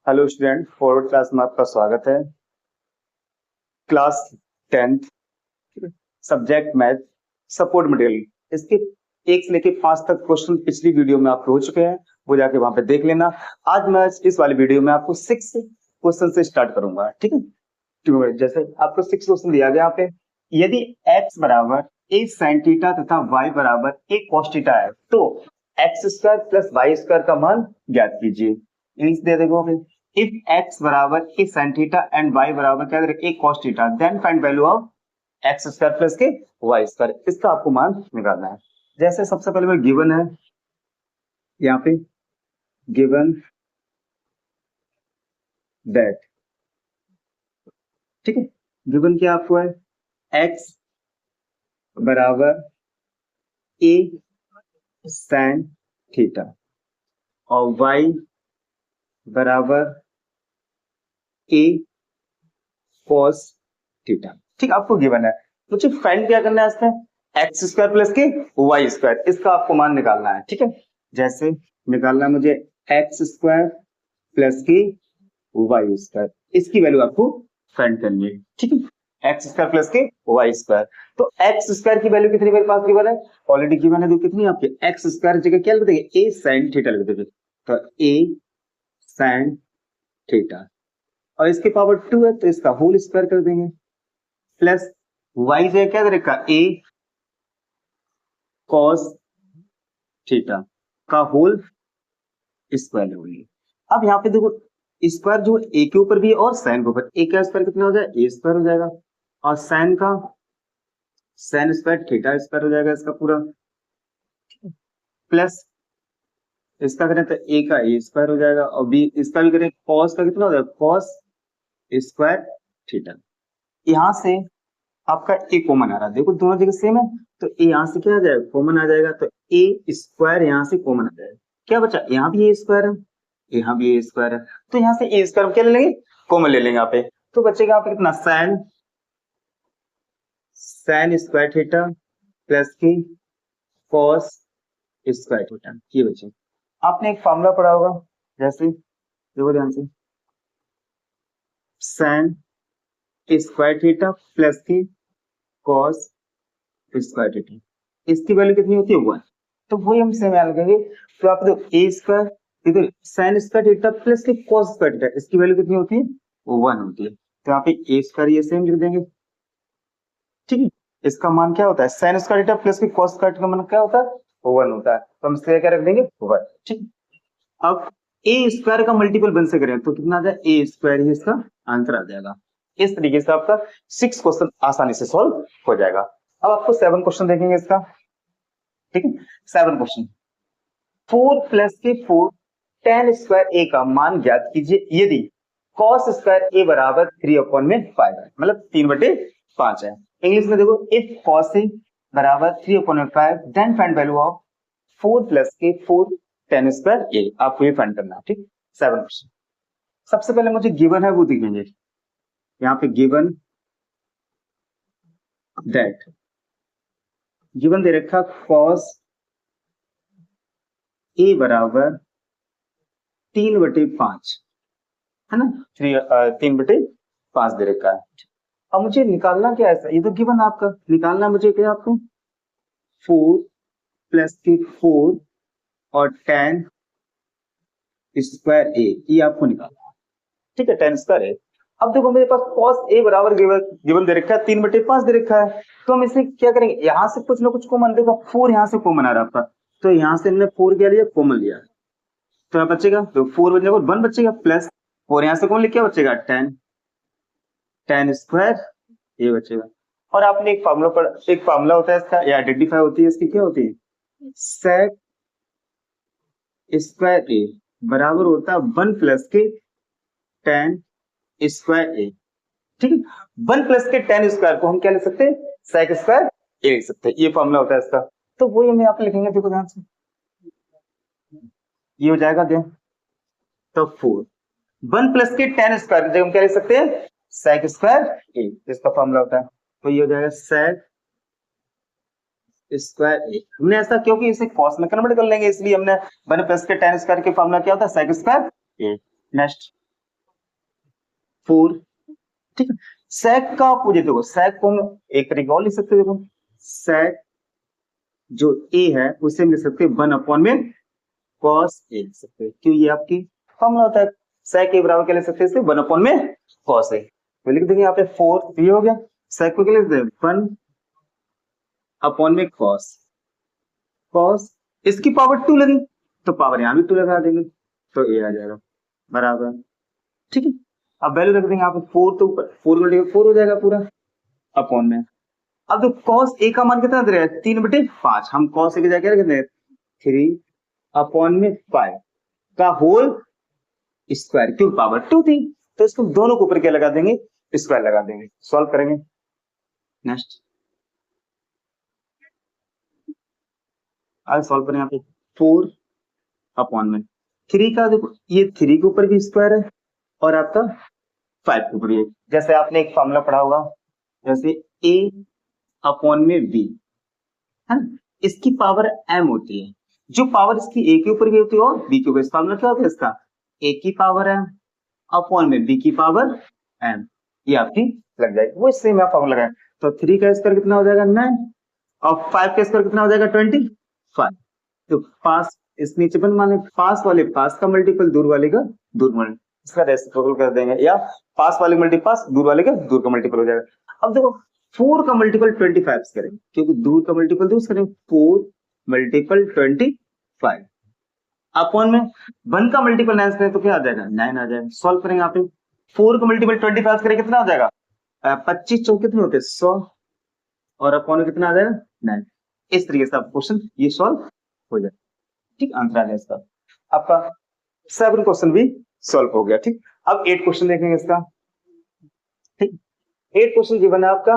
Hello student, forward class में आपका स्वागत है। Class 10th subject math support material, इसके 1 से लेके 5 तक क्वेश्चन पिछली वीडियो में आपके हो चुके हैं, वो जाके वहां पे देख लेना। आज मैं इस वाली वीडियो में आपको 6 क्वेश्चन से स्टार्ट करूंगा, ठीक है। तो जैसे आपको 6 क्वेश्चन दिया गया यहाँ पे, यदि x बराबर a sin थीटा तथा y बराबर a cos थीटा है तो x square plus Y square का मान ज्ञात कीजिए। इंग्लिश दे देखो, if x बराबर a sin theta and y बराबर क्या a cos theta, then find value of x square plus के y स्क्वायर, इसका आपको मान निकालना है। जैसे सबसे पहले में गिवन है यहाँ पे, गिवन दैट, ठीक है। गिवन क्या आपको है, x बराबर a sin थीटा और y बराबर a cos थीटा, ठीक। आपको गिवन है, मुझे फाइंड क्या करना है इसमें, एक्स स्क्वायर प्लस के वाई स्क्वायर, इसका आपको मान निकालना है, ठीक है। जैसे निकालना है मुझे एक्स स्क्वायर प्लस की वाई स्क्वायर, इसकी वैल्यू आपको फाइंड करनी है, ठीक है। एक्स स्क्वायर प्लस के वाई स्क्वायर, तो एक्स स्क्वायर की वैल्यू कितनी मेरे पास गिवन है, ऑलरेडी गिवन है, तो कितनी आपके एक्स स्क्वायर जगह क्या लिख देंगे, ए साइन थीटा लिख देंगे, तो ए साइन थीटा और इसके पावर 2 है तो इसका होल स्क्वायर कर देंगे, प्लस वाई जगह क्या करेगा, ए कॉस थीटा का होल स्क्वायर होगी। अब यहाँ पे देखो, स्क्वायर जो ए के ऊपर भी है और साइन के ऊपर, ए का स्क्वायर कितना हो जाएगा, ए स्क्वायर हो जाएगा, और साइन का साइन स्क्वायर थीटा स्क्वायर हो जाएगा इसका पूरा, प्लस इसका करें तो ए का ए स्क्वायर हो जाएगा, और बी इसका भी करें कॉस का कितना हो जाएगा, कॉस स्क्वायर थीटा। यहां से आपका ए कॉमन आ रहा है, देखो दोनों जगह सेम है, तो ए यहां से क्या आ जाएगा, कॉमन आ जाएगा, तो ए स्क्वायर यहां से कॉमन आ जाएगा। क्या बचा, यहाँ भी ए स्क्वायर है, यहाँ भी ए स्क्वायर है, तो यहाँ से ए स्क्वायर क्या ले लेंगे, कॉमन ले लेंगे यहाँ पे, तो बचेगा यहाँ पे कितना, sine sine square theta plus की कॉस स्क्वायर थीटा, ये बचे। आपने एक फॉर्मूला पढ़ा होगा, जैसे देखो ध्यान से, साइन स्क्वायर थीटा प्लस की कॉस स्क्वायर थीटा, इसकी वैल्यू कितनी होती है, 1, तो वही हम सेम लगाएंगे। तो आप देखो ए स्क्वायर, इधर साइन स्क्वायर थीटा प्लस की कॉस स्क्वायर थीटा, इसकी वैल्यू कितनी होती है, 1 होती है, तो यहाँ पे ए स्क्वायर ये सेम लिख देंगे, ठीक है। इसका मान क्या होता है, साइन स्क्वायर थीटा प्लस की कॉस स्क्वायर थीटा का मान क्या होता है, 1 होता है, तो हम इसके क्या रख देंगे, 1, ठीक। अब ए स्क्वायर का मल्टीपल बन से करें तो कितना आ जाए, ए स्क्वायर ही इसका आंसर आ जाएगा। इस तरीके से आपका 6 क्वेश्चन आसानी से सॉल्व हो जाएगा। अब आपको 7 क्वेश्चन देखेंगे इसका, ठीक है। 7 क्वेश्चन, 4 प्लस के 4 tan स्क्वायर ए का मान ज्ञात कीजिए यदि cos स्क्वायर ए बराबर 3/5 है, मतलब 3/5 है। इंग्लिश में देखो, इफ cos ए बराबर 3/5 then find value of 4 plus के 4 tan स्क्वायर ए, आपको ये फाइंड करना है, ठीक। 7 क्वेश्चन, सबसे पहले मुझे गिवन है वो दिखेंगे, यहाँ पे गिवन दैट, गिवन दे रखा cos ए बराबर 3/5 है ना, 3/5 दे रखा है। अब मुझे निकालना क्या है, ये तो गिवन आपका, निकालना मुझे क्या आपको, 4 प्लस के 4 और tan स्क्वायर ए, ये आपको निकालना है, ठीक है, tan स्क्वायर ए। अब देखो मेरे पास cos ए बराबर गिवन दे रखा है, 3/5 दे रखा है, तो हम इसे क्या करेंगे, यहां से कुछ ना कुछ कॉमन, देखो 4 यहां से कॉमन आ रहा था, तो यहां से हमने 4 क्या लिया, कॉमन लिया, तो यहाँ बचेगा, तो 4 बचेगा 1 बचेगा, प्लस 4 यहां से कौन लिख, क्या बचेगा, tan स्क्वायर ये बचेगा। और आपने एक फार्मूला होता है इसका, ये आइडेंटिफाई होती है इसकी, क्या होती है, sec स्क्वायर ए बराबर होता है 1 प्लस के tan स्क्वायर ए, ठीक है। 1 प्लस के tan स्क्वायर को हम क्या लिख सकते हैं, sec स्क्वायर ए लिख सकते हैं, ये फार्मूला होता है इसका, तो वही हम यहाँ पे लिखेंगे, देखो ध्यान से, ये हो जाएगा दे, तो 4 1 प्लस के tan स्क्वायर जब हम क्या लिख सकते हैं, sec स्क्वायर ए, इसका फॉर्मूला होता है, तो ये हो जाएगा sec स्क्वायर ए। हमने ऐसा क्योंकि इसे cos में कन्वर्ट कर लेंगे, इसलिए हमने 1 प्लस के tan स्क्वायर के फॉर्मूला क्या होता है, sec स्क्वायर ए। नेक्स्ट 4, ठीक है। sec का अपोजिट देखो, sec को हम एक तरीके और लिख सकते हैं, देखो sec जो a है उसे हम लिख सकते हैं 1 में cos a लिख सकते हैं, क्यों ये आपकी फॉर्मूला होता है। sec a बराबर क्या लिख सकते हैं इसे 1 में cos a, तो लिख देंगे यहाँ पे 4, ये हो गया। sec को क्या लिख दें 1 में cos इसकी पावर 2 लगी तो पावर यहाँ भी 2 लगा देंगे तो a आ जाएगा बराबर, ठीक है। अब वैल्यू रख देंगे यहाँ पे 4, तो 4 मल्टीप्लाई 4 हो जाएगा पूरा अपॉन में। अब तो cos a का मान कितना दे रहा है 3/5, हम cos a की जगह रख दें 3/5 का होल स्क्वायर, क्यों पावर 2 थी तो इसको दोनों के ऊपर क्या लगा देंगे स्क्वायर लगा देंगे, सॉल्व करेंगे। नेक्स्ट आज सॉल्व करें यहाँ पे 4/3 का, देखो ये 3 के ऊपर भी स्क्वायर है और आपका 5 के ऊपर भी। जैसे आपने एक फॉर्मूला पढ़ा होगा, जैसे a/b है ना, इसकी पावर m होती है, जो पावर इसकी a के ऊपर भी होती है और b के ऊपर। इस फॉर्मूला क्या होता है इसका, a की पावर m अपॉन में b की पावर m, ये आपकी लग जाएगी। वो इससे मैं फॉर्मूला लगाया, तो 3 का स्क्वायर कितना हो जाएगा 9 और 5 का स्क्वायर कितना हो जाएगा 25। तो पास इस नीचे बन माने पास वाले पास का मल्टीपल दूर वाले का दूर मल्टीपल, इसका रेसिप्रोकल कर देंगे, या पास वाले मल्टीपल पास, दूर वाले का दूर का मल्टीपल हो जाएगा। अब देखो 4 का मल्टीपल 25 करेंगे, क्योंकि दूर का मल्टीपल दूर करेंगे, 4 मल्टीपल 25 अपॉन में 1 का मल्टीपल 9 करें तो क्या आ जाएगा 9 आ जाएगा। सॉल्व करेंगे यहाँ पे 4 का मल्टीपल 25 करें कितना हो जाएगा 25 चौक कितने होते हैं 100 और अपॉन में कितना आ जाएगा 9। इस तरीके से आप क्वेश्चन ये सॉल्व हो जाए, ठीक। आंसर आ जाए इसका। आपका 7 क्वेश्चन भी सॉल्व हो गया, ठीक। अब 8 क्वेश्चन देखेंगे इसका, ठीक। 8 क्वेश्चन गिवन है आपका,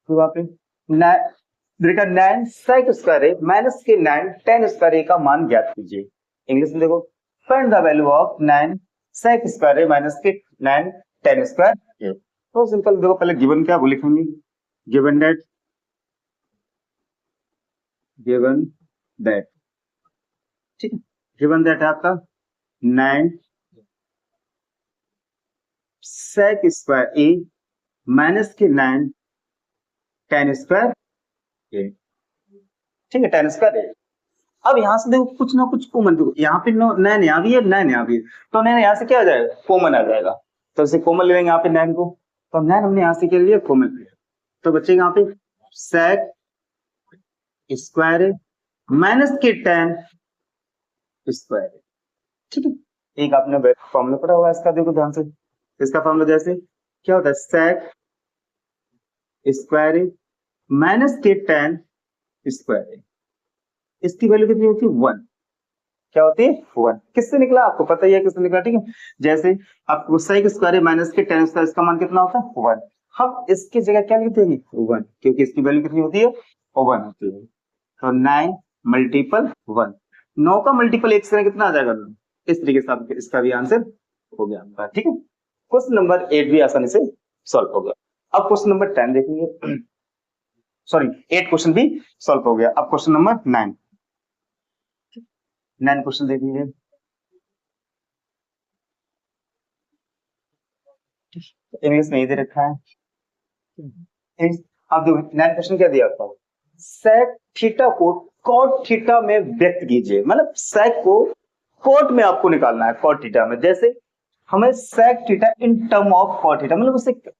तो वहां पे 9 sec स्क्वायर ए माइनस के 9 tan स्क्वायर ए का मान ज्ञात कीजिए। इंग्लिश में देखो find the value of 9 sec square A minus के 9 tan स्क्वायर ए। तो सिंपल देखो, पहले गिवन क्या वो लिखेंगे, गिवन दैट, ठीक है। गिवन दैट है आपका 9 sec स्क्वायर ए माइनस के 9 tan स्क्वायर ए, ठीक है, tan स्क्वायर ए। अब यहां से देखो कुछ ना कुछ कॉमन, देखो यहाँ पे 9 यहाँ भी है 9 यहाँ भी है, तो 9 यहाँ से क्या आ जाएगा कॉमन आ जाएगा, तो इसे कॉमन ले लेंगे यहाँ पे 9 को, तो 9 हमने यहाँ से क्या लिया कॉमन लिया, तो बचेगा यहाँ पे sec स्क्वायर है माइनस के tan स्क्वायर है, ठीक है। एक आपने फॉर्मूला पढ़ा होगा इसका, देखो ध्यान से, इसका फॉर्मूला जैसे क्या होता है sec स्क्वायर है माइनस के tan स्क्वायर है, इसकी वैल्यू कितनी होती है 1, क्या होती है 1। किससे निकला आपको पता ही है किससे निकला, ठीक है। जैसे आपको sec स्क्वायर माइनस के tan स्क्वायर, इसका मान कितना होता है 1, हम इसकी जगह क्या लिखते हैं 1, क्योंकि इसकी वैल्यू कितनी होती है 1 होती है। तो 9 मल्टीपल 1, 9 का मल्टीपल 1 से कितना आ जाएगा 9, इस तरीके से आपके इसका भी आंसर हो गया आपका, ठीक है। क्वेश्चन नंबर 8 भी आसानी से सॉल्व हो गया। अब क्वेश्चन नंबर 10 देखेंगे, सॉरी 8 क्वेश्चन भी सॉल्व हो गया। अब क्वेश्चन नंबर 9 क्वेश्चन देखेंगे, इंग्लिश में ही दे रखा है। अब देखो 9 क्वेश्चन क्या दिया आपको, sec थीटा को cot थीटा में व्यक्त कीजिए, मतलब sec को cot में आपको निकालना है, cot थीटा में। जैसे हमें sec theta in term of cot theta, मतलब उसे जो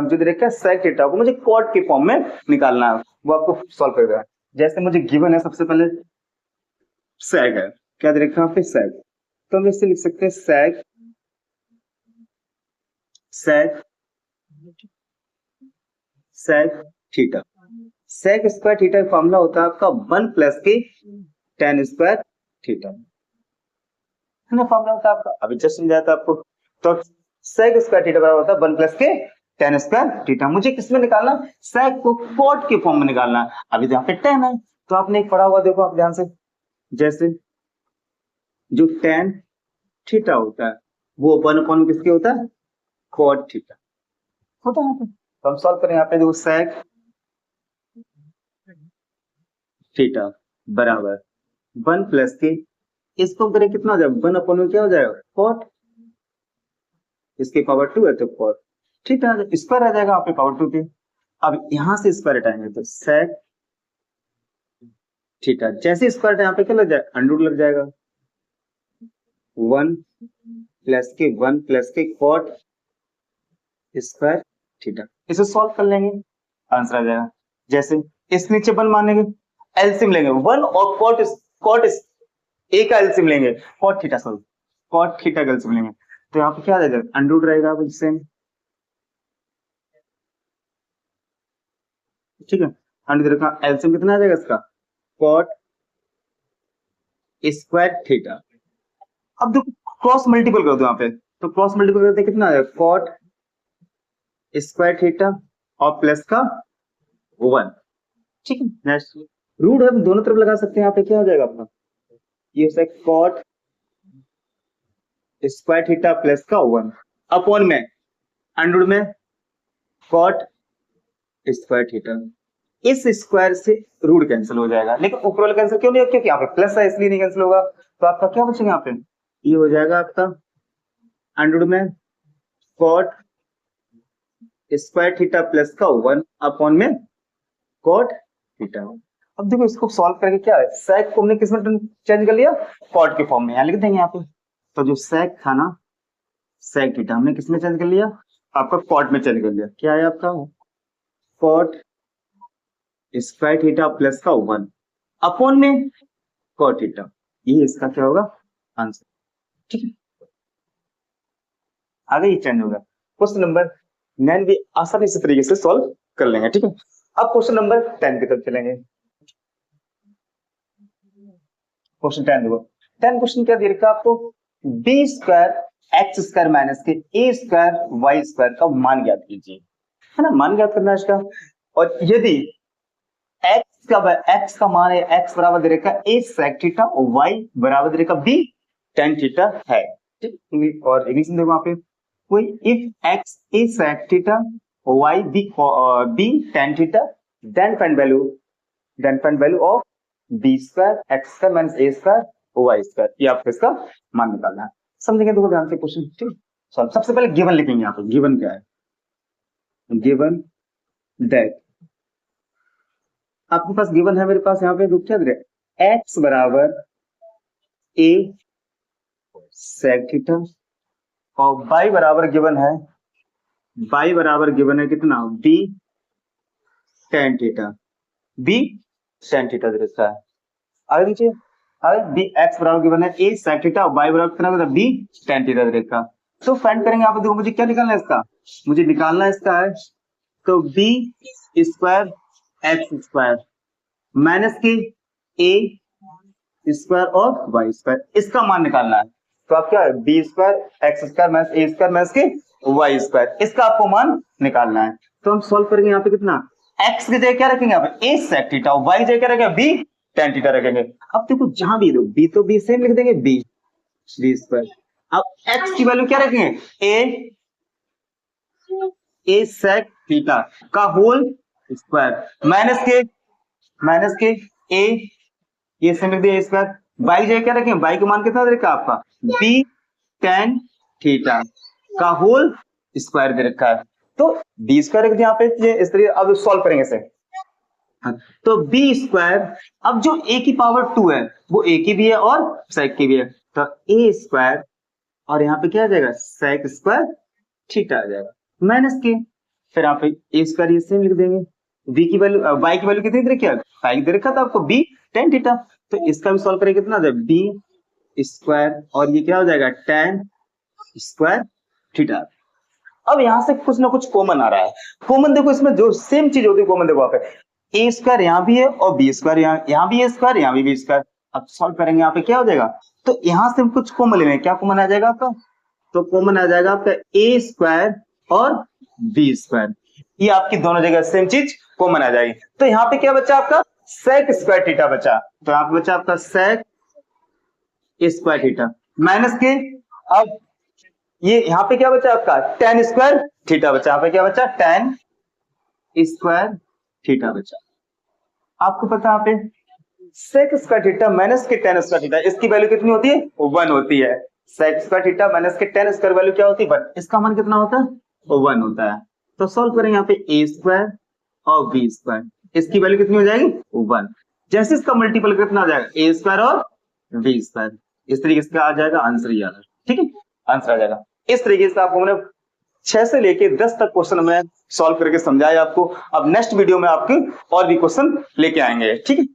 दे रखा है sec थीटा को मुझे cot के फॉर्म में निकालना है, वो आपको सॉल्व करेगा। जैसे मुझे गिवन है सबसे पहले sec है, क्या दे रखा है पे sec, तो हम इससे लिख सकते हैं sec theta, sec square theta का फॉर्मूला होता है आपका 1 प्लस के tan स्क्वायर थीटा, है ना, फॉर्मूला होता है आपका, अभी जस्ट समझाया था आपको। तो sec स्क्वायर थीटा बराबर होता है 1 प्लस के tan स्क्वायर थीटा। मुझे किसमें निकालना, sec को cot के फॉर्म में निकालना है। अभी तो यहाँ पे tan है, तो आपने एक पढ़ा हुआ, देखो आप ध्यान से, जैसे जो tan थीटा होता है वो 1 किसके होता है cot थीटा होता है। तो हम सॉल्व करें यहाँ पे, देखो sec थीटा बराबर 1 प्लस के, इसको करें कितना हो जाएगा 1 क्या हो जाएगा cot इसकी पावर 2 है तो कॉट थीटा स्क्वायर आ जाएगा आपके पावर 2 पे। अब यहां से स्क्वायर हटाएंगे तो सेक थीटा, जैसे स्क्वायर यहाँ पे क्या लग जाएगा, अंडर लग जाएगा 1 प्लस के कॉट स्क्वायर थीटा। इसे सॉल्व कर लेंगे, आंसर आ जाएगा। जैसे इस नीचे 1 मानेंगे, एलसीएम लेंगे 1 और कॉट ए का एलसीएम लेंगे, cot theta solve, cot theta का एलसीएम लेंगे तो यहाँ पे क्या आ जाएगा, अंडर रहेगा सेम, ठीक है। अंडर का एलसीएम कितना आ जाएगा इसका, कॉट स्क्वायर थीटा। अब देखो क्रॉस मल्टीपल कर दो यहाँ पे, तो क्रॉस मल्टीपल करते कितना आ जाएगा, कॉट स्क्वायर थीटा और प्लस का 1, ठीक है। नेक्स्ट रूट हम दोनों तरफ लगा सकते हैं, यहाँ पे क्या हो जाएगा अपना, ये से कॉट स्क्वायर थीटा प्लस का 1 अपॉन में अंडर में कॉट स्क्वायर थीटा। इस स्क्वायर से रूट कैंसिल हो जाएगा, लेकिन ऊपर वाला कैंसिल क्यों नहीं होगा, क्योंकि यहाँ पे प्लस है इसलिए नहीं कैंसिल होगा। तो आपका क्या बचेगा यहाँ पे, ये हो जाएगा आपका अंडर में कॉट स्क्वायर थीटा प्लस का 1 अपॉन में कॉट थीटा। अब देखो इसको सॉल्व करके क्या है, सेक को हमने किस में चेंज कर लिया, कॉट के फॉर्म में, यहाँ लिख देंगे यहाँ पे। तो जो सेक था ना, सेक थीटा हमने किस में चेंज कर लिया, आपका कॉट में चेंज कर लिया। क्या है आपका, कॉट स्क्वायर थीटा प्लस का 1 अपॉन में कॉट थीटा, ये इसका क्या होगा आंसर, ठीक है। आगे ये चेंज होगा। क्वेश्चन नंबर 9 भी आसानी से तरीके से सॉल्व कर लेंगे, ठीक है। अब क्वेश्चन नंबर 10 की तरफ चलेंगे। क्वेश्चन 10 देखो, 10 क्वेश्चन क्या दे रखा है आपको, B square x square minus के ए स्क्वायर वाई स्क्वायर का मान ज्ञात कीजिए, है ना, मान ज्ञात करना है इसका। और यदि एक्स का मान है, एक्स बराबर दे रखा है ए सेक थीटा और वाई बराबर दे रखा बी टेन थीटा है, ठीक। और इंग्लिश में देखो वहां पे कोई if x a sec theta और y b tan theta then find value of b square x square minus a square y square, ये आपको इसका मान निकालना है। समझेंगे देखो ध्यान से क्वेश्चन, ठीक। सबसे पहले गिवन लिखेंगे यहाँ पे, गिवन क्या है, गिवन दैट, आपके पास गिवन है, मेरे पास यहाँ पे क्या दे रहे, एक्स बराबर ए सेक थीटा और बाई बराबर गिवन है, बाई बराबर गिवन है कितना, b tan theta, b tan theta दे रखा है। आगे नीचे आगे बी एक्स बराबर गिवन है ए सेक थीटा और बाई बराबर कितना, बी टेन थीटा दे रखा। तो फाइंड करेंगे यहाँ पे, देखो मुझे क्या निकालना है इसका, मुझे निकालना है इसका है तो b square x square minus के ए स्क्वायर और वाई स्क्वायर, इसका मान निकालना है। तो आप क्या है, b square x square minus a square minus के वाई स्क्वायर, इसका आपको मान निकालना है। तो हम सॉल्व करेंगे यहाँ पे कितना, एक्स की जगह क्या रखेंगे यहाँ पे ए सेक थीटा, वाई जगह क्या रखेंगे बी टेन थीटा रखेंगे। अब देखो जहां भी दो बी तो बी सेम लिख देंगे बी स्क्वायर। अब एक्स की वैल्यू क्या रखेंगे ए सेक थीटा का होल स्क्वायर माइनस के ए, ये सेम लिख दिया स्क्वायर, बाई जगह क्या रखें, बाई का मान कितना दे रखा आपका बी टेन थीटा का होल स्क्वायर दे रखा है। तो बी स्क्वायर रख दिया यहाँ पे, ये इस तरीके। अब सॉल्व करेंगे इसे, तो बी स्क्वायर, अब जो ए की पावर 2 है वो ए की भी है और सेक की भी है, तो ए स्क्वायर और यहाँ पे क्या आ जाएगा सेक स्क्वायर थीटा आ जाएगा माइनस के, फिर यहाँ पे ए स्क्वायर ये सेम लिख देंगे, बी की वैल्यू बाई की वैल्यू कितनी दे रखी है, बाई दे रखा था आपको बी टेन थीटा, तो इसका भी सॉल्व करेंगे कितना आ जाएगा बी स्क्वायर और ये क्या हो जाएगा टेन स्क्वायर थीटा। अब यहां से कुछ ना कुछ कॉमन आ रहा है, कॉमन देखो इसमें जो सेम चीज होती है कॉमन देखो आप ए स्क्वायर यहाँ भी है और बी स्क्वायर यहाँ भी है स्क्वायर, यहाँ भी स्क्वायर। अब सॉल्व करेंगे यहाँ पे क्या हो जाएगा, तो यहां से हम कुछ कॉमन ले लेंगे, क्या कॉमन आ जाएगा आपका, तो कॉमन आ जाएगा आपका ए स्क्वायर और बी स्क्वायर, ये आपकी दोनों जगह सेम चीज कॉमन आ जाएगी। तो यहाँ पे क्या बचा आपका सेक स्क्वायर थीटा बचा, तो यहाँ पे बचा आपका सेक स्क्वायर थीटा माइनस के, अब ये यहाँ पे क्या बचा आपका टेन स्क्वायर थीटा बचा, यहाँ पे क्या बचा टेन स्क्वायर थीटा बचा। आपको पता है यहाँ पे सेक स्क्वायर थीटा माइनस के टेन स्क्वायर थीटा, इसकी वैल्यू कितनी होती है 1 होती है, sec स्क्वायर थीटा माइनस के tan स्क्वायर वैल्यू क्या होती है 1, इसका मान कितना होता है 1 होता है। तो सॉल्व करेंगे यहाँ पे a स्क्वायर और b स्क्वायर, इसकी वैल्यू कितनी हो जाएगी 1। जैसे इसका मल्टीपल कितना आ जाएगा a स्क्वायर और b स्क्वायर, इस तरीके से आ जाएगा आंसर ही आएगा। ठीक है, आंसर आ जाएगा। इस तरीके से आपको मैंने 6 से लेके 10 तक क्वेश्चन में सॉल्व करके समझाया आपको। अब नेक्स्ट वीडियो में आपके और भी क्वेश्चन लेके आएंगे। ठीक है।